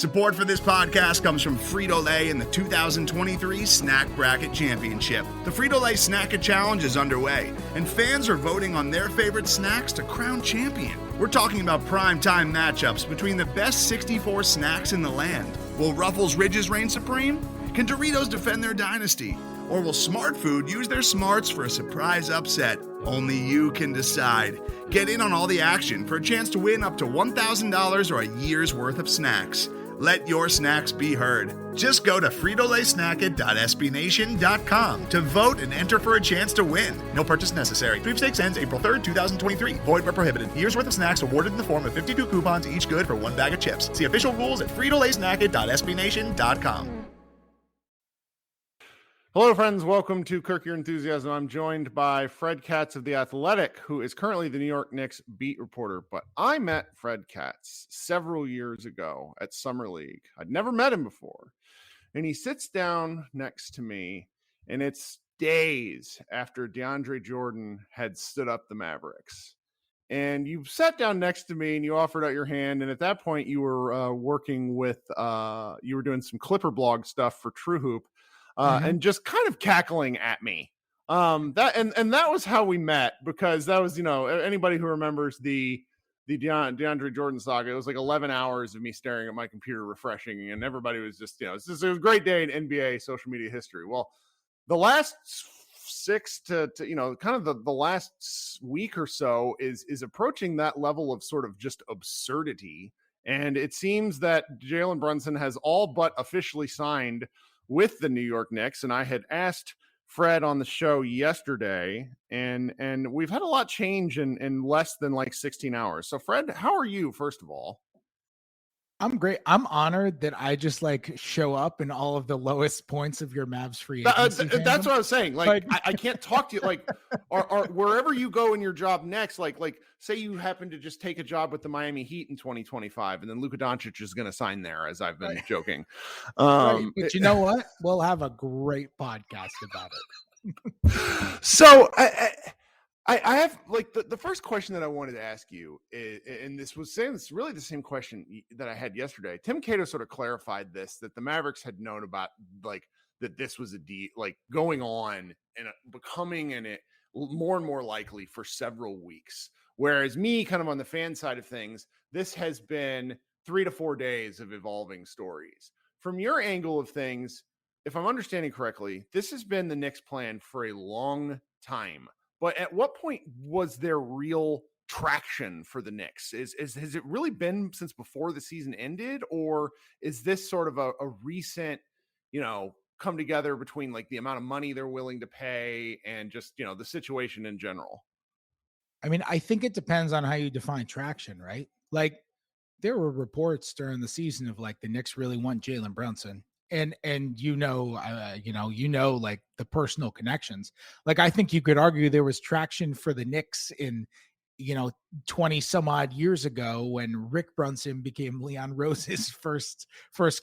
Support for this podcast comes from Frito-Lay and the 2023 Snack Bracket Championship. The Frito-Lay Snack-A Challenge is underway, and fans are voting on their favorite snacks to crown champion. We're talking about primetime matchups between the best 64 snacks in the land. Will Ruffles Ridges reign supreme? Can Doritos defend their dynasty? Or will Smart Food use their smarts for a surprise upset? Only you can decide. Get in on all the action for a chance to win up to $1,000 or a year's worth of snacks. Let your snacks be heard. Just go to fritolaysnacket.sbnation.com to vote and enter for a chance to win. No purchase necessary. Sweepstakes ends April 3rd, 2023. Void where prohibited. Year's worth of snacks awarded in the form of 52 coupons, each good for one bag of chips. See official rules at fritolaysnacket.sbnation.com. Hello, friends. Welcome to Kirk Your Enthusiasm. I'm joined by Fred Katz of The Athletic, who is currently the New York Knicks beat reporter. But I met Fred Katz several years ago at Summer League. I'd never met him before. And he sits down next to me, and it's days after DeAndre Jordan had stood up the Mavericks. And you sat down next to me and you offered out your hand. And at that point, you were working with, you were doing some Clipper blog stuff for True Hoop. And just kind of cackling at me. That was how we met, because that was, anybody who remembers the DeAndre Jordan saga, it was like 11 hours of me staring at my computer refreshing, and everybody was just, it was a great day in NBA social media history. Well, the last the last week or so is approaching that level of sort of just absurdity. And it seems that Jalen Brunson has all but officially signed with the New York Knicks. And I had asked Fred on the show yesterday, and we've had a lot change in less than like 16 hours. So Fred, how are you, first of all? I'm great. I'm honored that I just show up in all of the lowest points of your Mavs free agency. That's what I was saying. I can't talk to you. Or wherever you go in your job next, like say you happen to just take a job with the Miami Heat in 2025, and then Luka Doncic is going to sign there, as I've been joking. Right. But you know what? We'll have a great podcast about it. So I have the first question that I wanted to ask you is, and this was saying it's really the same question that I had yesterday. Tim Cato sort of clarified this, that the Mavericks had known about that this was going on and becoming more and more likely for several weeks. Whereas me, kind of on the fan side of things, this has been 3 to 4 days of evolving stories. From your angle of things, if I'm understanding correctly, this has been the Knicks' plan for a long time. But at what point was there real traction for the Knicks? Has it really been since before the season ended, or is this sort of a recent, come together between the amount of money they're willing to pay and just, the situation in general? I mean, I think it depends on how you define traction, right? There were reports during the season of the Knicks really want Jalen Brunson. And the personal connections. I think you could argue there was traction for the Knicks in 20 some odd years ago when Rick Brunson became Leon Rose's first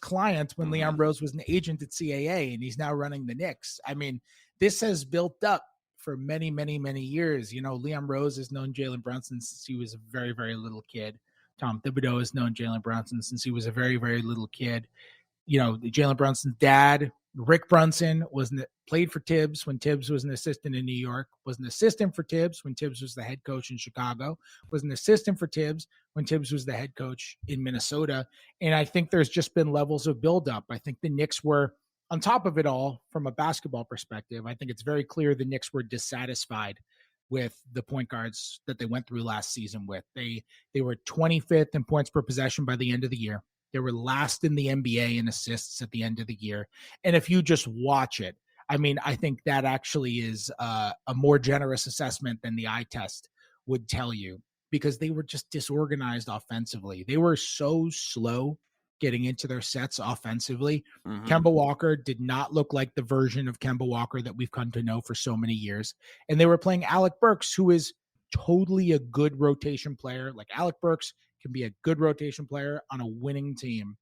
client, when Leon Rose was an agent at CAA, and he's now running the Knicks. I mean, this has built up for many, many, many years. Leon Rose has known Jalen Brunson since he was a very, very little kid. Tom Thibodeau has known Jalen Brunson since he was a very, very little kid. Jalen Brunson's dad, Rick Brunson, played for Tibbs when Tibbs was an assistant in New York, was an assistant for Tibbs when Tibbs was the head coach in Chicago, was an assistant for Tibbs when Tibbs was the head coach in Minnesota. And I think there's just been levels of buildup. I think the Knicks were on top of it all from a basketball perspective. I think it's very clear the Knicks were dissatisfied with the point guards that they went through last season with. They were 25th in points per possession by the end of the year. They were last in the NBA in assists at the end of the year. And if you just watch it, I mean, I think that actually is a more generous assessment than the eye test would tell you, because they were just disorganized offensively. They were so slow getting into their sets offensively. Kemba Walker did not look like the version of Kemba Walker that we've come to know for so many years. And they were playing Alec Burks, who is totally a good rotation player. Alec Burks can be a good rotation player on a winning team,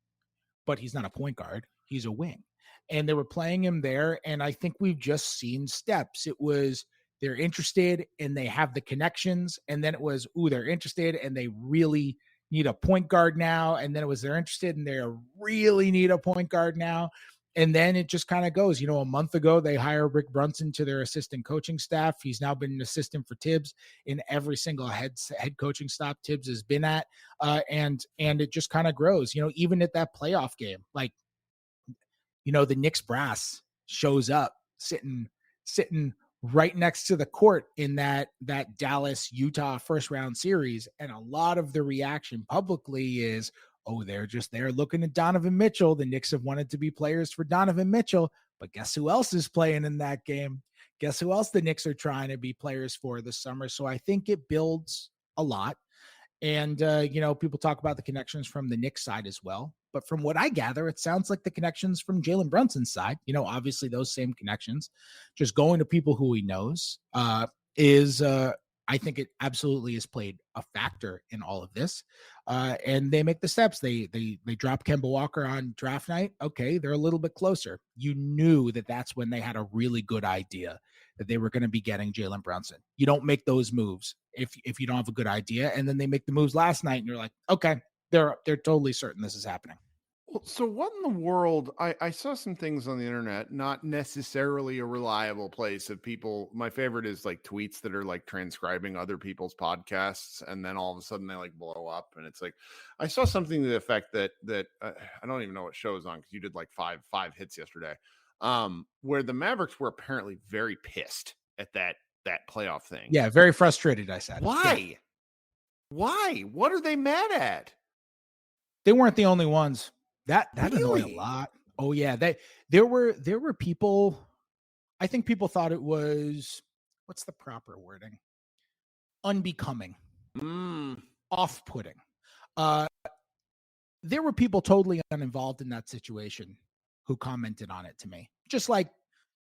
but he's not a point guard. He's a wing. And they were playing him there. And I think we've just seen steps. It was, they're interested and they have the connections. And then it was, they're interested and they really need a point guard now. And then it was they're interested and they really need a point guard now. And then it just kind of goes, you know, a month ago, they hire Rick Brunson to their assistant coaching staff. He's now been an assistant for Tibbs in every single head coaching staff Tibbs has been at. And it just kind of grows, you know, even at that playoff game, like, you know, the Knicks brass shows up sitting right next to the court in that Dallas Utah first round series. And a lot of the reaction publicly is, oh, they're just there looking at Donovan Mitchell. The Knicks have wanted to be players for Donovan Mitchell, but guess who else is playing in that game? Guess who else the Knicks are trying to be players for this summer? So I think it builds a lot. And, you know, people talk about the connections from the Knicks side as well. But from what I gather, it sounds like the connections from Jalen Brunson's side, you know, obviously those same connections, just going to people who he knows I think it absolutely has played a factor in all of this. And they make the steps. They drop Kemba Walker on draft night. Okay, they're a little bit closer. You knew that that's when they had a really good idea that they were going to be getting Jalen Brunson. You don't make those moves if you don't have a good idea. And then they make the moves last night, and you're like, okay, they're totally certain this is happening. Well, so what in the world? I saw some things on the internet, not necessarily a reliable place of people. My favorite is like tweets that are like transcribing other people's podcasts, and then all of a sudden they like blow up. And it's like, I saw something to the effect that I don't even know what show is on because you did like five hits yesterday, where the Mavericks were apparently very pissed at that playoff thing. Yeah, very frustrated. I said, why? Yeah. Why? What are they mad at? They weren't the only ones. That Really? annoyed a lot. Oh yeah, there were people. I think people thought it was, what's the proper wording? Unbecoming, off-putting. There were people totally uninvolved in that situation who commented on it to me, just like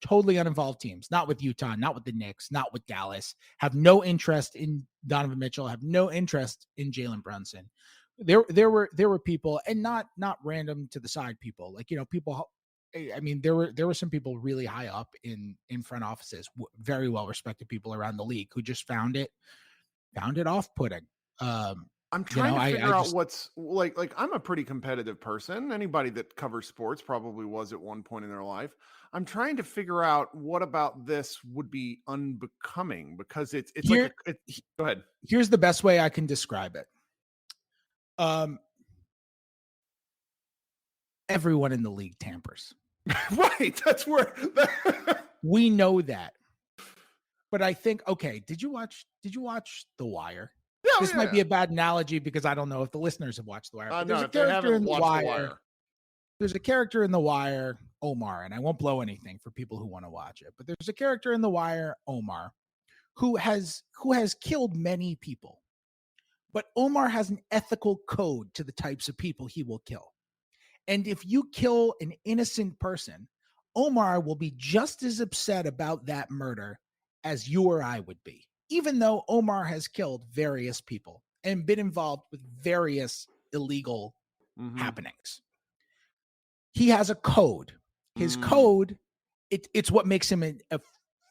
totally uninvolved teams, not with Utah, not with the Knicks, not with Dallas, have no interest in Donovan Mitchell, have no interest in Jalen Brunson. There were people, and not random to the side people, like, you know, people. I mean, there were some people really high up in front offices, very well respected people around the league who just found it off-putting. I'm trying to figure out what's like I'm a pretty competitive person. Anybody that covers sports probably was at one point in their life. I'm trying to figure out what about this would be unbecoming, because it's go ahead. Here's the best way I can describe it. Everyone in the league tampers. Right. That's where we know that. But I think, okay, did you watch The Wire? Yeah, this might be a bad analogy because I don't know if the listeners have watched The Wire. No, if they haven't watched The Wire. There's a character in The Wire, Omar, and I won't blow anything for people who want to watch it, but there's a character in The Wire, Omar, who has killed many people. But Omar has an ethical code to the types of people he will kill. And if you kill an innocent person, Omar will be just as upset about that murder as you or I would be, even though Omar has killed various people and been involved with various illegal happenings. He has a code. His code, it's what makes him a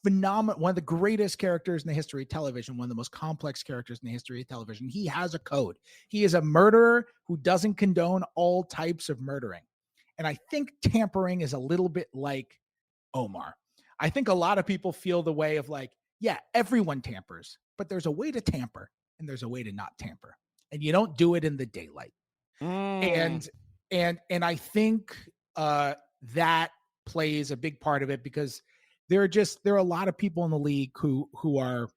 phenomenal, one of the greatest characters in the history of television, one of the most complex characters in the history of television. He has a code. He is a murderer who doesn't condone all types of murdering. And I think tampering is a little bit like Omar. I think a lot of people feel the way of like, yeah, everyone tampers, but there's a way to tamper and there's a way to not tamper. And you don't do it in the daylight. And I think that plays a big part of it, because there are a lot of people in the league who are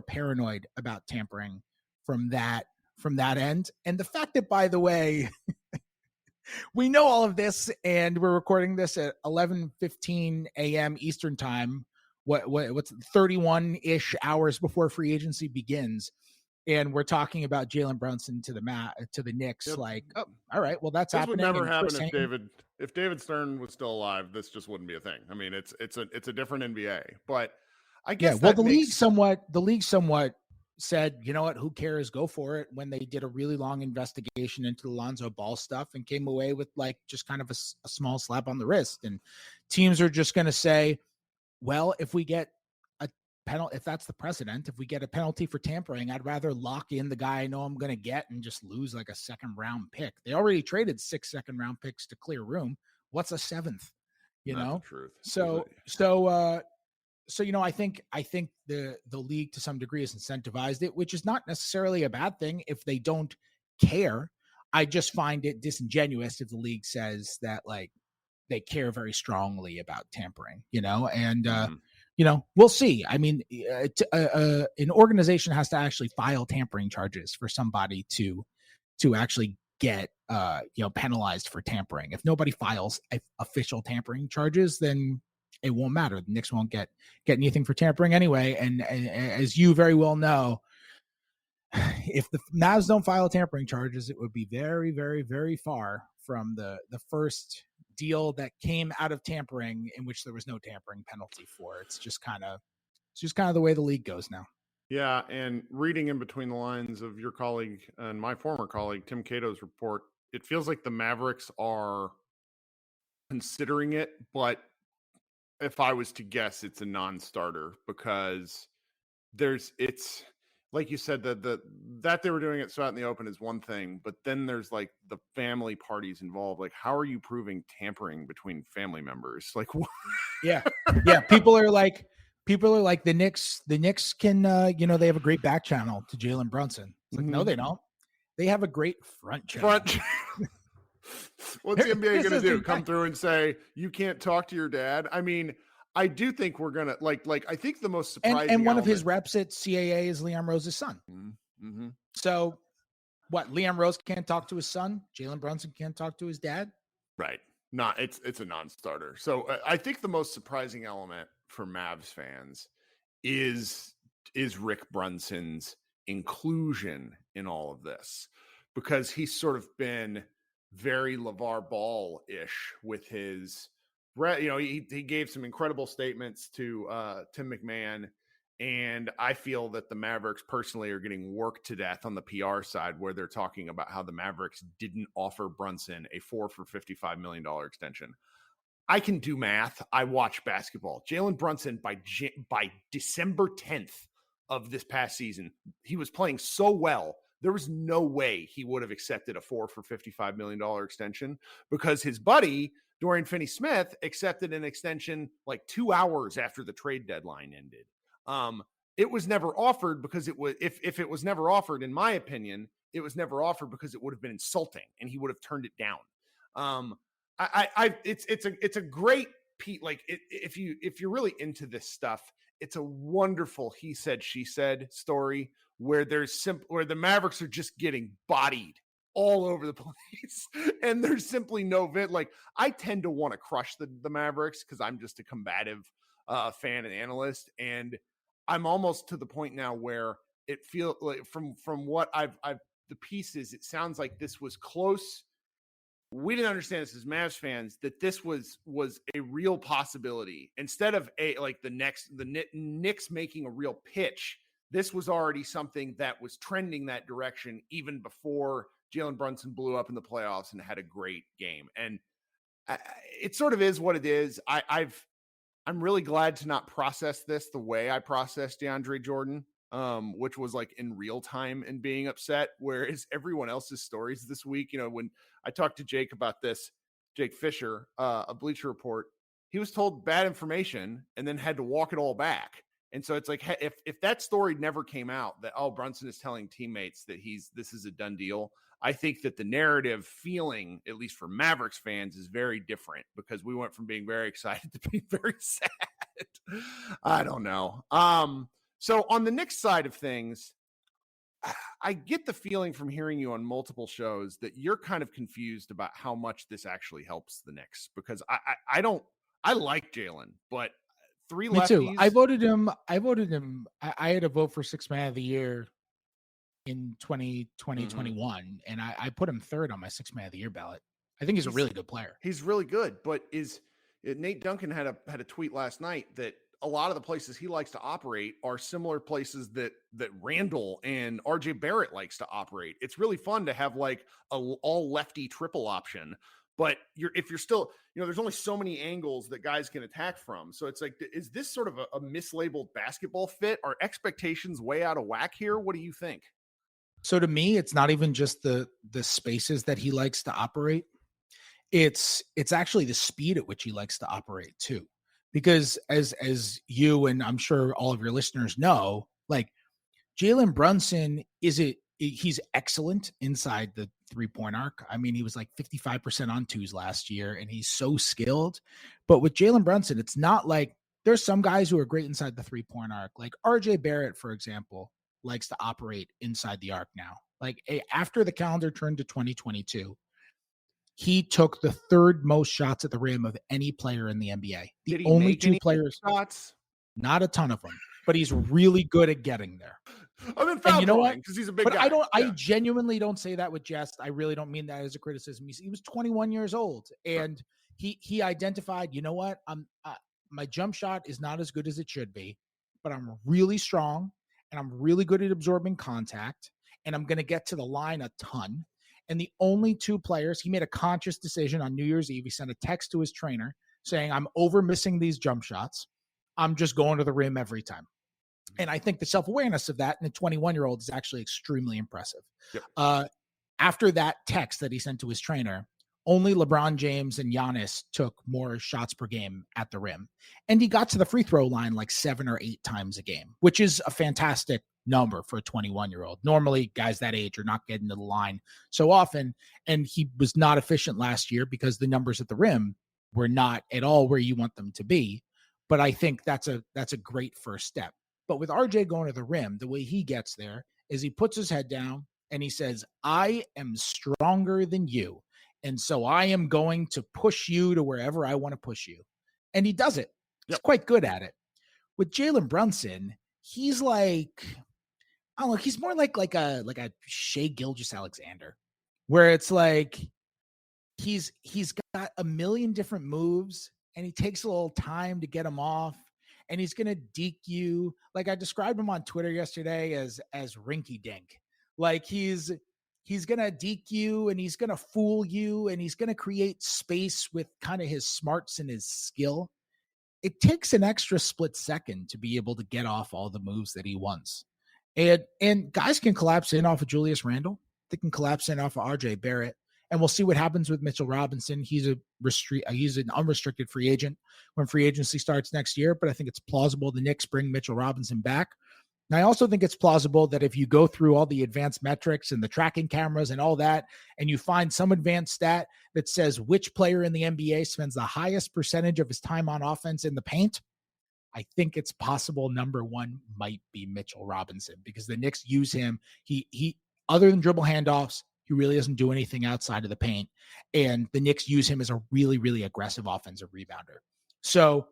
paranoid about tampering from that end. And the fact that, by the way, we know all of this, and we're recording this at 11:15 a.m. Eastern time. What's 31-ish hours before free agency begins, and we're talking about Jalen Brunson to the Knicks. Yep. Like, oh, all right, well, that's happening. This would never happen if David Stern was still alive. This just wouldn't be a thing. I mean, it's a different NBA, but I guess the league somewhat said, you know what, who cares? Go for it. When they did a really long investigation into the Lonzo Ball stuff and came away with like just kind of a small slap on the wrist, and teams are just going to say, well, if we get penalty, if that's the precedent, if we get a penalty for tampering, I'd rather lock in the guy I know I'm going to get and just lose like a second round pick. They already traded 6 second round picks to clear room. What's a 7th? You Not know, the truth. So I think the league to some degree has incentivized it, which is not necessarily a bad thing if they don't care. I just find it disingenuous if the league says that like they care very strongly about tampering, and we'll see. I mean, an organization has to actually file tampering charges for somebody to actually get penalized for tampering. If nobody files official tampering charges, then it won't matter. The Knicks won't get anything for tampering anyway. And as you very well know, if the Mavs don't file tampering charges, it would be very, very, very far from the first deal that came out of tampering in which there was no tampering penalty for. It's just kind of the way the league goes now. Yeah, and reading in between the lines of your colleague and my former colleague Tim Cato's report, it feels like the Mavericks are considering it, but if I was to guess, it's a non-starter because it's like you said, that they were doing it so out in the open is one thing, but then there's like the family parties involved. Like, how are you proving tampering between family members? Like, what? Yeah. People are like the Knicks can, they have a great back channel to Jalen Brunson. It's like, no, they don't. They have a great front channel. What's the NBA going to do? Come through and say, you can't talk to your dad? I mean, I do think we're going to like, I think the most surprising and one of his reps at CAA is Liam Rose's son. Mm-hmm. So what? Liam Rose can't talk to his son. Jalen Brunson can't talk to his dad. Right. It's a non-starter. So I think the most surprising element for Mavs fans is Rick Brunson's inclusion in all of this, because he's sort of been very LeVar Ball-ish with his, he gave some incredible statements to Tim McMahon, and I feel that the Mavericks personally are getting worked to death on the PR side, where they're talking about how the Mavericks didn't offer Brunson a $4 for $55 million extension. I can do math. I watch basketball. Jalen Brunson, by December 10th of this past season, he was playing so well, there was no way he would have accepted a $4 for $55 million extension, because his buddy, Dorian Finney-Smith, accepted an extension like 2 hours after the trade deadline ended. It was never offered because it was, if it was never offered, in my opinion, it was never offered because it would have been insulting and he would have turned it down. It's a great Pete. Like, if you're really into this stuff, it's a wonderful he said, she said story where where the Mavericks are just getting bodied all over the place. And there's simply no like, I tend to want to crush the Mavericks because I'm just a combative fan and analyst. And I'm almost to the point now where it feels like from what I've the pieces, it sounds like this was close. We didn't understand this as Mavs fans, that this was a real possibility. Instead of the Knicks making a real pitch, this was already something that was trending that direction even before Jalen Brunson blew up in the playoffs and had a great game. And it sort of is what it is. I'm really glad to not process this the way I processed DeAndre Jordan, which was like in real time and being upset. Whereas everyone else's stories this week, when I talked to Jake about this, Jake Fisher, a Bleacher Report, he was told bad information and then had to walk it all back. And so it's like, if that story never came out, that, oh, Brunson is telling teammates that this is a done deal, I think that the narrative feeling, at least for Mavericks fans, is very different, because we went from being very excited to being very sad. I don't know. So on the Knicks side of things, I get the feeling from hearing you on multiple shows that you're kind of confused about how much this actually helps the Knicks, because I like Jalen, but three lefties. Me too. I voted him. I had a vote for Sixth Man of the Year in 2021, and I put him third on my Sixth Man of the Year ballot. I think he's a really good player. He's really good, but Nate Duncan had a tweet last night that a lot of the places he likes to operate are similar places that Randall and RJ Barrett likes to operate. It's really fun to have like a all lefty triple option, but if you're still, there's only so many angles that guys can attack from. So it's like, is this sort of a mislabeled basketball fit? Are expectations way out of whack here? What do you think? So to me, it's not even just the spaces that he likes to operate. It's actually the speed at which he likes to operate too. Because as you and I'm sure all of your listeners know, like Jalen Brunson he's excellent inside the 3-point arc. I mean, he was like 55% on twos last year, and he's so skilled. But with Jalen Brunson, it's not like there's some guys who are great inside the 3-point arc. Like RJ Barrett, for example, likes to operate inside the arc now. Like after the calendar turned to 2022, he took the third most shots at the rim of any player in the NBA. The only two players, shots, not a ton of them, but he's really good at getting there. I mean, foul drawing because he's a big guy. I genuinely don't say that with jest. I really don't mean that as a criticism. He was 21 years old, and he identified, you know what? My jump shot is not as good as it should be, but I'm really strong, and I'm really good at absorbing contact, and I'm going to get to the line a ton. And the only two players, he made a conscious decision on New Year's Eve. He sent a text to his trainer saying, I'm over missing these jump shots. I'm just going to the rim every time. And I think the self-awareness of that in a 21-year-old is actually extremely impressive. Yep. After that text that he sent to his trainer, only LeBron James and Giannis took more shots per game at the rim. And he got to the free throw line like 7 or 8 times a game, which is a fantastic number for a 21-year-old. Normally, guys that age are not getting to the line so often. And he was not efficient last year because the numbers at the rim were not at all where you want them to be. But I think that's a great first step. But with RJ going to the rim, the way he gets there is he puts his head down and he says, I am stronger than you. And so I am going to push you to wherever I want to push you. And he does it. He's quite good at it. With Jalen Brunson, he's like, I don't know, he's more like a Shea Gilgeous-Alexander, where it's like he's got a million different moves and he takes a little time to get them off. And he's going to deke you. Like I described him on Twitter yesterday as rinky dink. Like he's going to deke you and he's going to fool you and he's going to create space with kind of his smarts and his skill. It takes an extra split second to be able to get off all the moves that he wants. And guys can collapse in off of Julius Randle. They can collapse in off of RJ Barrett. And we'll see what happens with Mitchell Robinson. He's an unrestricted free agent when free agency starts next year, but I think it's plausible the Knicks bring Mitchell Robinson back. And I also think it's plausible that if you go through all the advanced metrics and the tracking cameras and all that, and you find some advanced stat that says which player in the NBA spends the highest percentage of his time on offense in the paint, I think it's possible number one might be Mitchell Robinson because the Knicks use him. He other than dribble handoffs, he really doesn't do anything outside of the paint. And the Knicks use him as a really, really aggressive offensive rebounder. So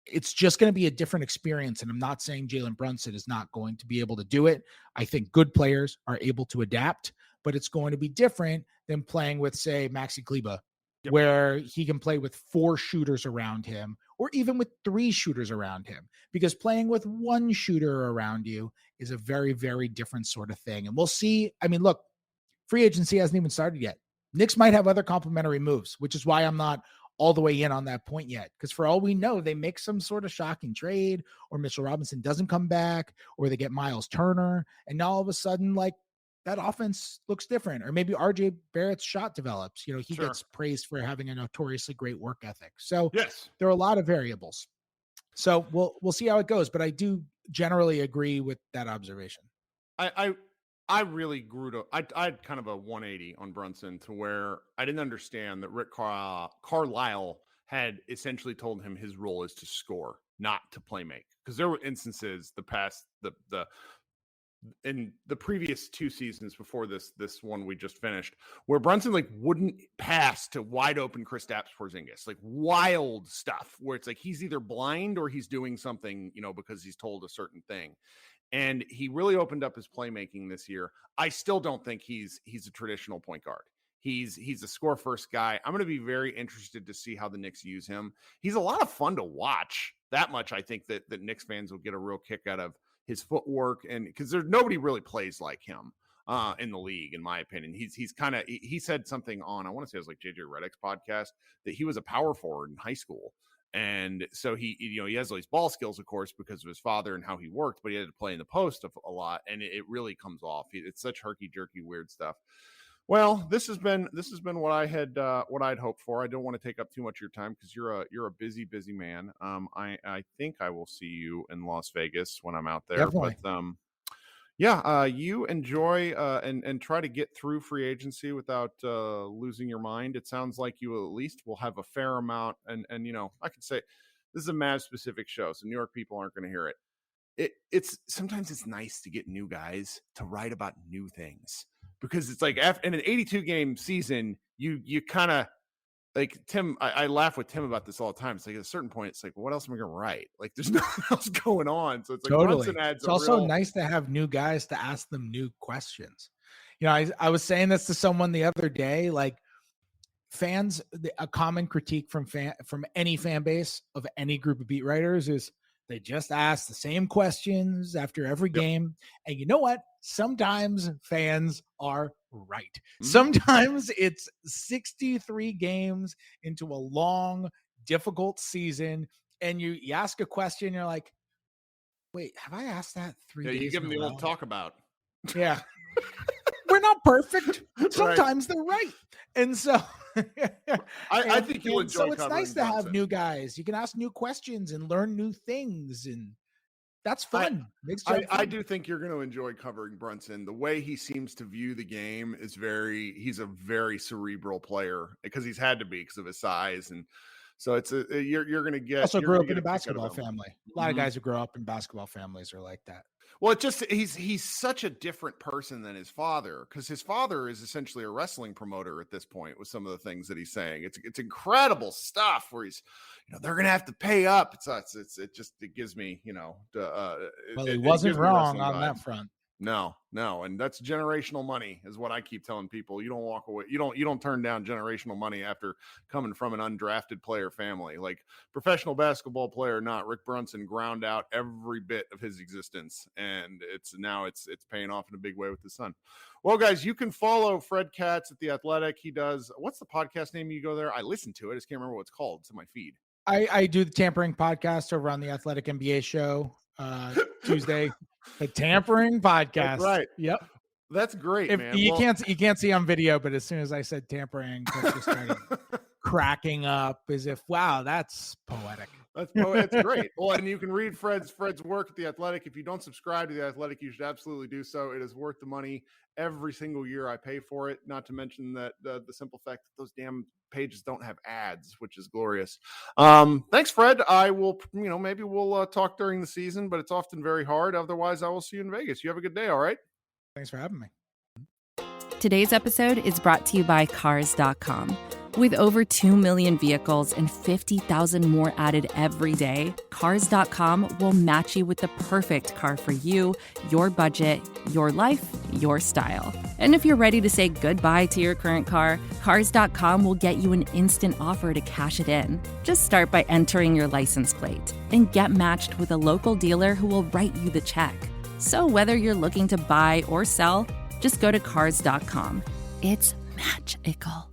it's just going to be a different experience. And I'm not saying Jalen Brunson is not going to be able to do it. I think good players are able to adapt, but it's going to be different than playing with, say, Maxi Kleber, where he can play with 4 shooters around him or even with 3 shooters around him, because playing with 1 shooter around you is a very, very different sort of thing. And we'll see. I mean, look, free agency hasn't even started yet. Knicks might have other complementary moves, which is why I'm not all the way in on that point yet. Because for all we know, they make some sort of shocking trade, or Mitchell Robinson doesn't come back, or they get Miles Turner, and now all of a sudden, like, that offense looks different. Or maybe RJ Barrett's shot develops. You know, he gets praised for having a notoriously great work ethic. So there are a lot of variables. So we'll see how it goes. But I do generally agree with that observation. I really grew to, I had kind of a 180 on Brunson to where I didn't understand that Rick Carlisle had essentially told him his role is to score, not to play make. Because there were instances in the previous 2 seasons before this one we just finished, where Brunson like wouldn't pass to wide open Kristaps Porzingis, like wild stuff where it's like he's either blind or he's doing something, because he's told a certain thing. And he really opened up his playmaking this year. I still don't think he's a traditional point guard. He's a score first guy. I'm going to be very interested to see how the Knicks use him. He's a lot of fun to watch. That much I think that Knicks fans will get a real kick out of his footwork, and because nobody really plays like him. in the league, in my opinion. He's kind of, he said something on, I want to say it was like JJ Redick's podcast, that he was a power forward in high school. And so he has all these ball skills, of course, because of his father and how he worked, but he had to play in the post a lot, and it really comes off. It's such herky jerky weird stuff. Well, this has been what I'd hoped for. I don't want to take up too much of your time because you're a busy man. I think I will see you in Las Vegas when I'm out there. Definitely. But you enjoy and try to get through free agency without losing your mind. It sounds like you at least will have a fair amount. And I could say this is a Mavs specific show, so New York people aren't going to hear it. It's sometimes it's nice to get new guys to write about new things, because it's like in an 82 game season, you kind of like Tim. I laugh with Tim about this all the time. It's like at a certain point, it's like, what else am I going to write? Like there's nothing else going on. So it's like totally. It's also nice to have new guys to ask them new questions. I was saying this to someone the other day, like fans, a common critique from any fan base of any group of beat writers is they just ask the same questions after every game. And you know what? Sometimes fans are right. Mm-hmm. Sometimes it's 63 games into a long, difficult season, and you ask a question, you're like, wait, have I asked that 3 days? Yeah, you give them the old talk about. Yeah. We're not perfect. Sometimes they're right. And so I think you'll enjoy. So it's nice to have new guys. You can ask new questions and learn new things, and that's fun. I do think you're going to enjoy covering Brunson. The way he seems to view the game is he's a very cerebral player, because he's had to be because of his size. And so you're going to get. Also grew up in a basketball family. A lot of guys who grow up in basketball families are like that. Well, he's such a different person than his father, because his father is essentially a wrestling promoter at this point with some of the things that he's saying. It's incredible stuff where he's, they're going to have to pay up. It gives me, well, he wasn't wrong on that front. No. And that's generational money is what I keep telling people. You don't walk away. You don't turn down generational money after coming from an undrafted player family. Like professional basketball player, not Rick Brunson ground out every bit of his existence. And it's paying off in a big way with his son. Well, guys, you can follow Fred Katz at The Athletic. He does, what's the podcast name you go there? I listen to it. I just can't remember what it's called. It's in my feed. I do the Tampering podcast over on the Athletic NBA show Tuesday. The Tampering podcast. That's right. Yep. That's great, man. You can't see on video, but as soon as I said tampering, Chris just started cracking up as if, wow, that's poetic. That's great. Well, and you can read Fred's work at The Athletic. If you don't subscribe to The Athletic, you should absolutely do so. It is worth the money every single year I pay for it. Not to mention that the simple fact that those damn pages don't have ads, which is glorious. Thanks, Fred. I will, maybe we'll talk during the season, but it's often very hard. Otherwise, I will see you in Vegas. You have a good day. All right. Thanks for having me. Today's episode is brought to you by Cars.com. With over 2 million vehicles and 50,000 more added every day, Cars.com will match you with the perfect car for you, your budget, your life, your style. And if you're ready to say goodbye to your current car, Cars.com will get you an instant offer to cash it in. Just start by entering your license plate and get matched with a local dealer who will write you the check. So whether you're looking to buy or sell, just go to Cars.com. It's magical.